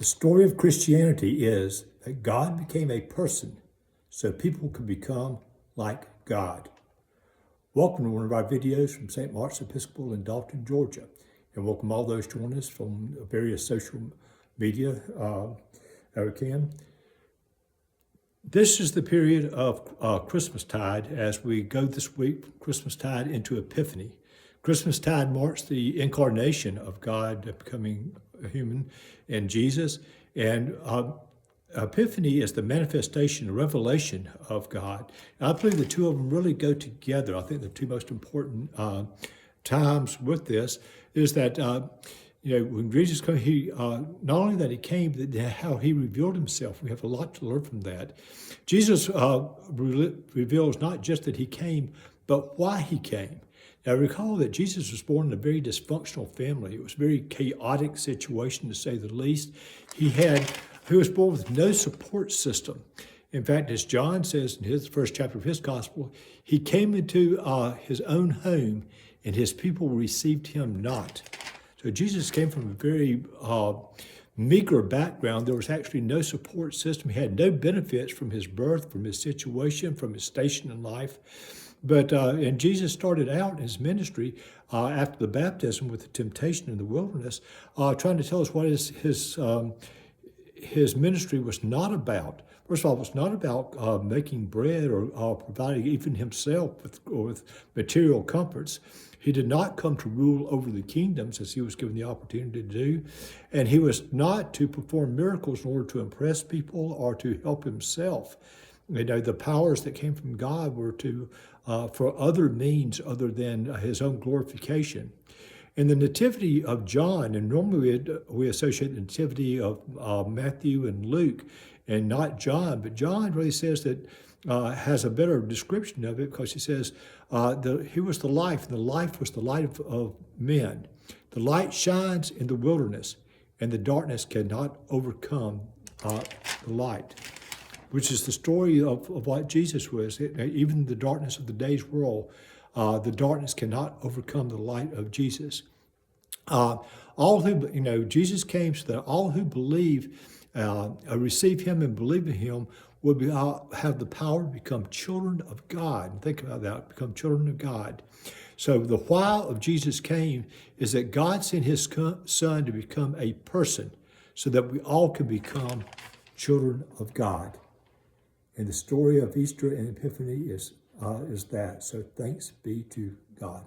The story of Christianity is that God became a person so people could become like God. Welcome to one of our videos from St. Mark's Episcopal in Dalton, Georgia. And welcome all those joining us from various social media that we can. This is the period of Christmastide as we go this week from Christmastide into Epiphany. Christmastide marks the incarnation of God becoming a human in Jesus. And Epiphany is the manifestation, the revelation of God. And I believe the two of them really go together. I think the two most important times with this is that when Jesus came, he not only that he came, but how he revealed himself. We have a lot to learn from that. Jesus reveals not just that he came, but why he came. Now recall that Jesus was born in a very dysfunctional family. It was a very chaotic situation, to say the least. He was born with no support system. In fact, as John says in his first chapter of his gospel, he came into his own home and his people received him not. So Jesus came from a very meager background. There was actually no support system. He had no benefits from his birth, from his situation, from his station in life. But and Jesus started out his ministry after the baptism with the temptation in the wilderness, trying to tell us what his ministry was not about. First of all, it was not about making bread or providing even himself with material comforts. He did not come to rule over the kingdoms as he was given the opportunity to do. And he was not to perform miracles in order to impress people or to help himself. The powers that came from God were for other means other than his own glorification. In the nativity of John, and normally we associate the nativity of Matthew and Luke and not John, but John really says that has a better description of it because he says he was the life, and the life was the light of men. The light shines in the wilderness, and the darkness cannot overcome the light, which is the story of what Jesus was. Even the darkness of the day's world, the darkness cannot overcome the light of Jesus. Jesus came so that all who believe, receive him and believe in him will have the power to become children of God. Think about that, become children of God. So the why of Jesus came is that God sent his son to become a person so that we all can become children of God. And the story of Easter and Epiphany is that. So thanks be to God.